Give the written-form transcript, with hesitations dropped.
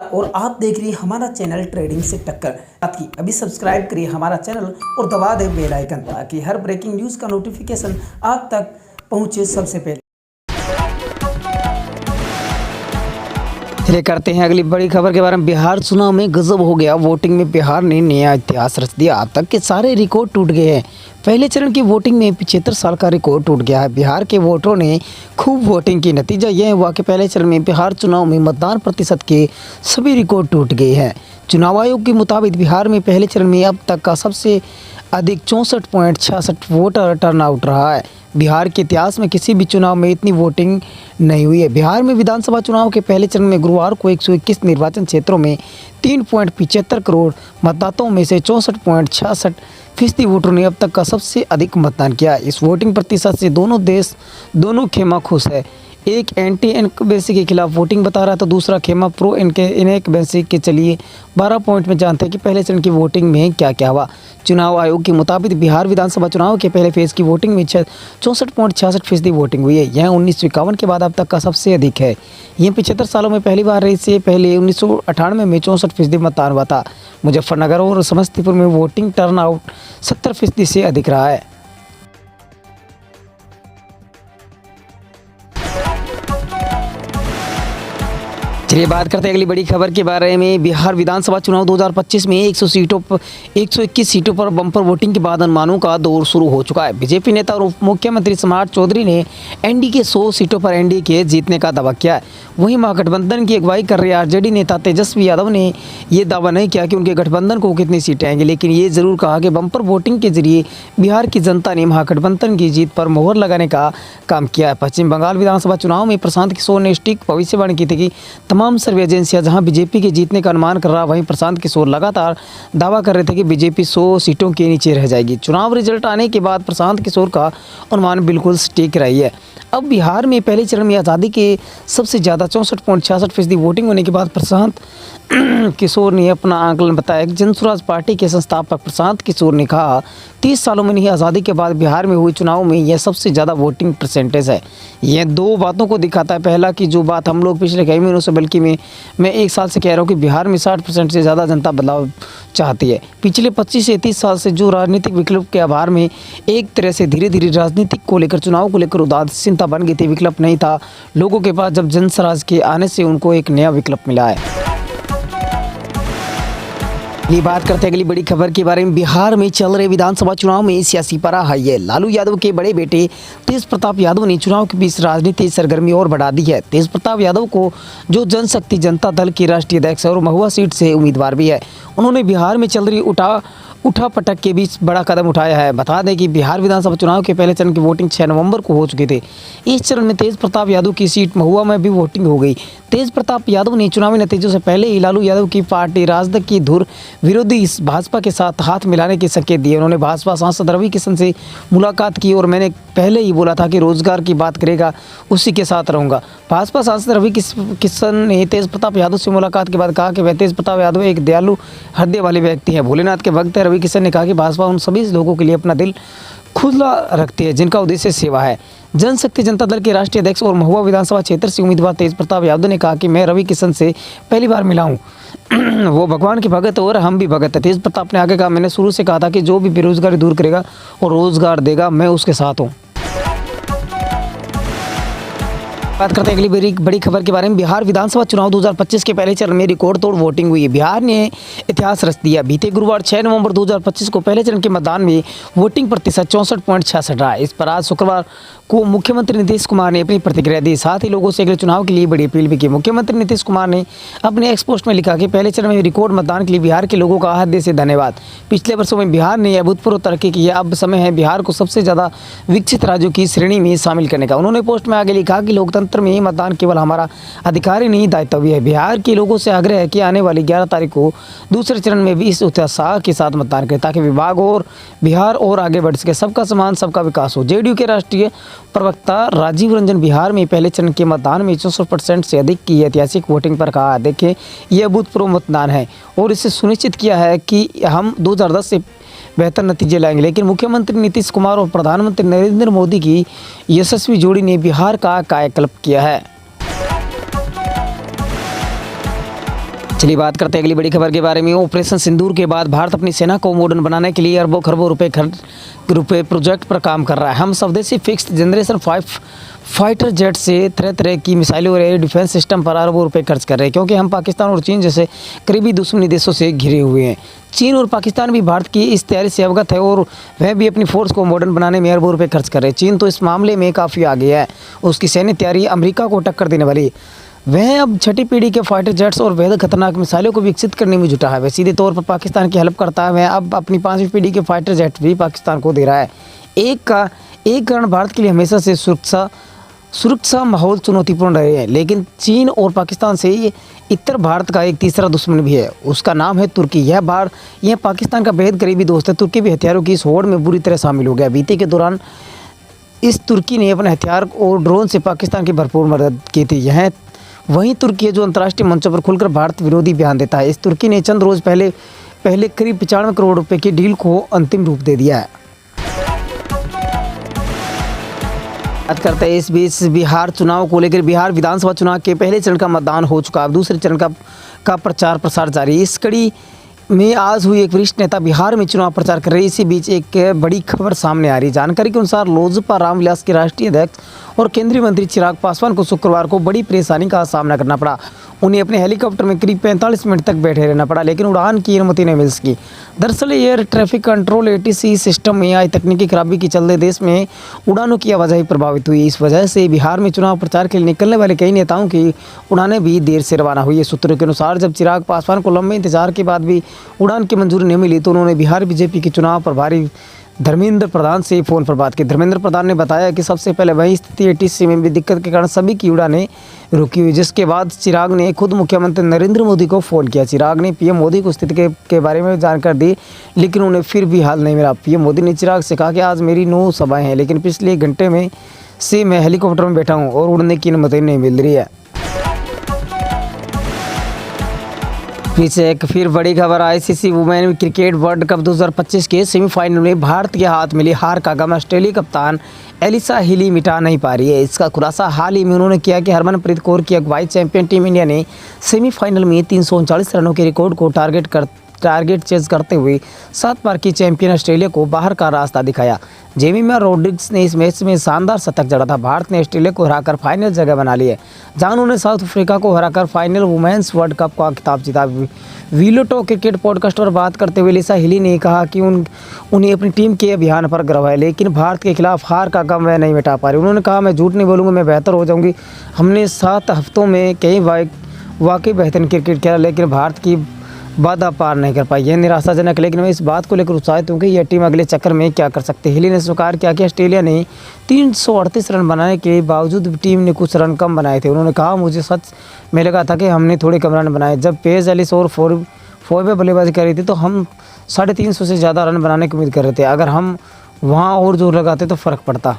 और आप देख रही हैं हमारा चैनल ट्रेडिंग से टक्कर। साथ ही अभी सब्सक्राइब करिए हमारा चैनल और दबा दें बेल आइकन ताकि हर ब्रेकिंग न्यूज़ का नोटिफिकेशन आप तक पहुंचे सबसे पहले। चलिए करते हैं अगली बड़ी खबर के बारे में। बिहार चुनाव में गजब हो गया। वोटिंग में बिहार ने नया इतिहास रच दिया। अब तक के सारे रिकॉर्ड टूट गए हैं। पहले चरण की वोटिंग में 75 साल का रिकॉर्ड टूट गया है। बिहार के वोटरों ने खूब वोटिंग की। नतीजा यह हुआ कि पहले चरण में बिहार चुनाव में मतदान प्रतिशत के सभी रिकॉर्ड टूट गए हैं। चुनाव आयोग के मुताबिक बिहार में पहले चरण में अब तक का सबसे अधिक 64.66 वोटर टर्नआउट रहा है। बिहार के इतिहास में किसी भी चुनाव में इतनी वोटिंग नहीं हुई है। बिहार में विधानसभा चुनाव के पहले चरण में गुरुवार को 121 निर्वाचन क्षेत्रों में 3.75 करोड़ मतदाताओं में से 64.66% वोटरों ने अब तक का सबसे अधिक मतदान किया। इस वोटिंग प्रतिशत से दोनों खेमा खुश है। एक एंटी इनकम्बेंसी के खिलाफ वोटिंग बता रहा था, दूसरा खेमा प्रो इनकम्बेंसी के। चलिए 12 पॉइंट में जानते हैं कि पहले चरण की वोटिंग में क्या क्या हुआ। चुनाव आयोग के मुताबिक बिहार विधानसभा चुनाव के पहले फेज की वोटिंग में 64.66% वोटिंग हुई है। यह 1951 के बाद अब तक का सबसे अधिक है। यह 75 सालों में पहली बार है। इससे पहले 1998 में 64% मतदान हुआ था। मुजफ्फरनगर और समस्तीपुर में वोटिंग टर्नआउट 70% से अधिक रहा है। चलिए बात करते हैं अगली बड़ी खबर के बारे में। बिहार विधानसभा चुनाव 2025 में 121 सीटों पर बम्पर वोटिंग के बाद अनुमानों का दौर शुरू हो चुका है। बीजेपी नेता और उप मुख्यमंत्री सम्राट चौधरी ने एनडीए के 100 सीटों पर एनडीए के जीतने का दावा किया है। वहीं महागठबंधन की अगुवाई कर रहे आरजेडी नेता तेजस्वी यादव ने यह दावा नहीं किया कि उनके गठबंधन को कितनी सीटें आएंगी, लेकिन ये जरूर कहा कि बम्पर वोटिंग के जरिए बिहार की जनता ने महागठबंधन की जीत पर मोहर लगाने का काम किया है। पश्चिम बंगाल विधानसभा चुनाव में प्रशांत किशोर ने सटीक भविष्यवाणी की थी कि तमाम सर्वे एजेंसियां जहां बीजेपी के जीतने का अनुमान कर रहा, वहीं प्रशांत किशोर लगातार दावा कर रहे थे कि बीजेपी 100 सीटों के नीचे रह जाएगी। चुनाव रिजल्ट आने के बाद प्रशांत किशोर का अनुमान बिल्कुल सटीक रही है। अब बिहार में पहले चरण में आज़ादी के सबसे ज़्यादा 64.66% वोटिंग होने के बाद प्रशांत किशोर ने अपना आंकलन बताया। जन स्वराज पार्टी के संस्थापक प्रशांत किशोर ने कहा, 30 सालों में नहीं, आज़ादी के बाद बिहार में हुए चुनाव में यह सबसे ज़्यादा वोटिंग परसेंटेज है। यह दो बातों को दिखाता है। पहला कि जो बात हम लोग पिछले कई महीनों से, बल्कि मैं 1 साल से कह रहा हूँ कि बिहार में 60% से ज़्यादा जनता बदलाव चाहती है। पिछले 25 से 30 साल से जो राजनीतिक विकल्प के आभार में एक तरह से धीरे धीरे राजनीतिक को लेकर, चुनाव को लेकर उदासीनता बन गई थी। विकल्प नहीं था लोगों के पास। जब जन स्वराज के आने से उनको एक नया विकल्प मिला है। ये बात करते हैं अगली बड़ी खबर के बारे में। बिहार में चल रहे विधानसभा चुनाव में सियासी पारा हाई है। लालू यादव के बड़े बेटे तेज प्रताप यादव ने चुनाव के बीच राजनीतिक सरगर्मी और बढ़ा दी है। तेज प्रताप यादव को जो जनशक्ति जनता दल के राष्ट्रीय अध्यक्ष और महुआ सीट से उम्मीदवार भी है, उन्होंने बिहार में चल रही उठापटक के बीच बड़ा कदम उठाया है। बता दें कि बिहार विधानसभा चुनाव के पहले चरण की वोटिंग 6 नवंबर को हो चुकी थी। इस चरण में तेज प्रताप यादव की सीट महुआ में भी वोटिंग हो गई। तेज प्रताप यादव ने चुनावी नतीजों से पहले ही लालू यादव की पार्टी राजद की धुर विरोधी इस भाजपा के साथ हाथ मिलाने के संकेत दिए। उन्होंने भाजपा सांसद रवि किशन से मुलाकात की और मैंने पहले ही बोला था कि रोजगार की बात करेगा उसी के साथ रहूंगा। भाजपा सांसद रवि किशन ने तेज प्रताप यादव से मुलाकात के बाद कहा कि वह तेज प्रताप यादव एक दयालु हृदय वाले व्यक्ति हैं। भोलेनाथ के भक्त है। रवि किशन ने कहा कि भाजपा उन सभी लोगों के लिए अपना दिल खुला रखती है जिनका उद्देश्य सेवा है। जनशक्ति जनता दल के राष्ट्रीय अध्यक्ष और महुआ विधानसभा क्षेत्र से उम्मीदवार तेज प्रताप यादव ने कहा कि मैं रवि किशन से पहली बार मिला हूं। वो भगवान के भगत और हम भी भगत है। तेज प्रताप ने आगे कहा, मैंने शुरू से कहा था कि जो भी बेरोजगारी दूर करेगा और रोजगार देगा, मैं उसके साथ हूँ। बात करते हैं अगली बड़ी खबर के बारे में। बिहार विधानसभा चुनाव 2025 के पहले चरण में रिकॉर्ड तोड़ वोटिंग हुई। बिहार ने इतिहास रच दिया। बीते गुरुवार 6 नवंबर 2025 को पहले चरण के मतदान में वोटिंग प्रतिशत 64.66 रहा। इस पर आज शुक्रवार को मुख्यमंत्री नीतीश कुमार ने अपनी प्रतिक्रिया दी। साथ ही लोगों से अगले चुनाव के लिए बड़ी अपील भी की। मुख्यमंत्री नीतीश कुमार ने अपने एक्स पोस्ट में लिखा कि पहले चरण में रिकॉर्ड मतदान के लिए बिहार के लोगों का हृदय से धन्यवाद। पिछले वर्षों में बिहार ने अभूतपूर्व तरक्की की है। अब समय है बिहार को सबसे ज़्यादा विकसित राज्यों की श्रेणी में शामिल करने का। उन्होंने पोस्ट में आगे लिखा कि लोकतंत्र में मतदान केवल हमारा अधिकार ही नहीं, दायित्व भी है। बिहार के लोगों से आग्रह है कि आने वाली 11 तारीख को दूसरे चरण में भी इस उत्साह के साथ मतदान करें ताकि विभाग और बिहार और आगे बढ़ सके। सबका सम्मान, सबका विकास हो। जेडीयू के राष्ट्रीय प्रवक्ता राजीव रंजन बिहार में पहले चरण के मतदान में 64% से अधिक की ऐतिहासिक वोटिंग पर कहा, देखें यह अभूतपूर्व मतदान है और इससे सुनिश्चित किया है कि हम 2010 से बेहतर नतीजे लाएंगे। लेकिन मुख्यमंत्री नीतीश कुमार और प्रधानमंत्री नरेंद्र मोदी की यशस्वी जोड़ी ने बिहार का कायाकल्प किया है। चलिए बात करते हैं अगली बड़ी खबर के बारे में। ऑपरेशन सिंदूर के बाद भारत अपनी सेना को मॉडर्न बनाने के लिए अरबों खरबों रुपए प्रोजेक्ट पर काम कर रहा है। हम स्वदेशी फिक्स्ड जनरेशन 5 फाइटर जेट से तरह तरह की मिसाइलों और एयर डिफेंस सिस्टम पर अरबों रुपए खर्च कर रहे हैं, क्योंकि हम पाकिस्तान और चीन जैसे करीबी दुश्मनी देशों से घिरे हुए हैं। चीन और पाकिस्तान भी भारत की इस तैयारी से अवगत है और वह भी अपनी फोर्स को मॉडर्न बनाने में अरबों रुपए खर्च कर रहे हैं। चीन तो इस मामले में काफ़ी आगे है, उसकी सैन्य तैयारी अमेरिका को टक्कर देने वाली। वह अब छठी पीढ़ी के फाइटर जेट्स और बेहद खतरनाक मिसाइलों को विकसित करने में जुटा है। वह सीधे तौर पर पाकिस्तान की हेल्प करता है। वह अब अपनी 5वीं पीढ़ी के फाइटर जेट भी पाकिस्तान को दे रहा है। एक कारण भारत के लिए हमेशा से सुरक्षा माहौल चुनौतीपूर्ण रहे हैं, लेकिन चीन और पाकिस्तान से इतर भारत का एक तीसरा दुश्मन भी है। उसका नाम है तुर्की। यह पाकिस्तान का बेहद करीबी दोस्त है। तुर्की भी हथियारों की इस होड़ में बुरी तरह शामिल हो गया। बीते के दौरान इस तुर्की ने अपने हथियार और ड्रोन से पाकिस्तान की भरपूर मदद की थी। वहीं तुर्की है जो अंतर्राष्ट्रीय मंचों पर खुलकर भारत विरोधी बयान देता है। इस तुर्की ने चंद रोज पहले करीब 95 करोड़ रुपए की डील को अंतिम रूप दे दिया है। बात करते हैं इस बीच बिहार चुनाव को लेकर। बिहार विधानसभा चुनाव के पहले चरण का मतदान हो चुका, अब दूसरे चरण का प्रचार प्रसार जारी। इस कड़ी में आज हुई एक वरिष्ठ नेता बिहार में चुनाव प्रचार कर रही। इसी बीच एक बड़ी खबर सामने आ रही। जानकारी के अनुसार लोजपा रामविलास के राष्ट्रीय अध्यक्ष और केंद्रीय मंत्री चिराग पासवान को शुक्रवार को बड़ी परेशानी का सामना करना पड़ा। उन्हें अपने हेलीकॉप्टर में करीब 45 मिनट तक बैठे रहना पड़ा, लेकिन उड़ान की अनुमति नहीं मिल सकी। दरअसल air traffic control ATC system में आई तकनीकी खराबी के चलते देश में उड़ानों की आवाजाही प्रभावित हुई। इस वजह से बिहार में चुनाव प्रचार के लिए निकलने वाले कई नेताओं की उड़ानें भी देर से रवाना हुई है। सूत्रों के अनुसार जब चिराग पासवान को लंबे इंतजार के बाद भी उड़ान की मंजूरी नहीं मिली तो उन्होंने बिहार BJP के चुनाव प्रभारी धर्मेंद्र प्रधान से फ़ोन पर बात की। धर्मेंद्र प्रधान ने बताया कि सबसे पहले वही स्थिति ATC में भी दिक्कत के कारण सभी की उड़ानें रुकी हुई, जिसके बाद चिराग ने खुद मुख्यमंत्री नरेंद्र मोदी को फ़ोन किया। चिराग ने PM मोदी को स्थिति के बारे में जानकारी दी, लेकिन उन्हें फिर भी हाल नहीं मिला। PM मोदी ने चिराग से कहा कि आज मेरी 9 सभाएँ हैं, लेकिन पिछले 1 घंटे में से मैं हेलीकॉप्टर में बैठा हूँ और उड़ने की अनुमति नहीं मिल रही है। पीछे एक फिर बड़ी खबर। ICC women cricket world cup 2025 के सेमीफाइनल में भारत के हाथ मिली हार का गम ऑस्ट्रेलिया कप्तान एलिसा हिली मिटा नहीं पा रही है। इसका खुलासा हाल ही में उन्होंने किया कि हरमनप्रीत कौर की अगुवाई चैंपियन टीम इंडिया ने सेमीफाइनल में 339 रनों के रिकॉर्ड को टारगेट चेज करते हुए 7 बार की चैंपियन ऑस्ट्रेलिया को बाहर का रास्ता दिखाया। जेमिमा रोड्रिग्स ने इस मैच में शानदार शतक जड़ा था। भारत ने ऑस्ट्रेलिया को हराकर फाइनल जगह बना ली है, जहां उन्होंने साउथ अफ्रीका को हराकर फाइनल वुमेन्स वर्ल्ड कप का खिताब जीता। वीलोटो क्रिकेट पॉडकास्ट पर बात करते हुए एलिसा हिली ने कहा कि उन्हें अपनी टीम के अभियान पर गर्व है, लेकिन भारत के खिलाफ हार का गम वह नहीं मिटा पा रही। उन्होंने कहा, मैं झूठ नहीं बोलूँगा, मैं बेहतर हो जाऊँगी। हमने 7 हफ्तों में कई वाकई बेहतरीन क्रिकेट खेला, लेकिन भारत की बाधा पार नहीं कर पाई। यह निराशाजनक, लेकिन मैं इस बात को लेकर उत्साहित हूँ कि यह टीम अगले चक्कर में क्या कर सकती है। हिली ने स्वीकार किया कि ऑस्ट्रेलिया ने 338 रन बनाने के बावजूद टीम ने कुछ रन कम बनाए थे। उन्होंने कहा, मुझे सच में लगा था कि हमने थोड़े कम रन बनाए। जब पेस एलिस और फोर्बे बल्लेबाजी कर रही थी तो हम 350 से ज़्यादा रन बनाने की उम्मीद कर रहे थे। अगर हम वहाँ और जोर लगाते तो फ़र्क पड़ता।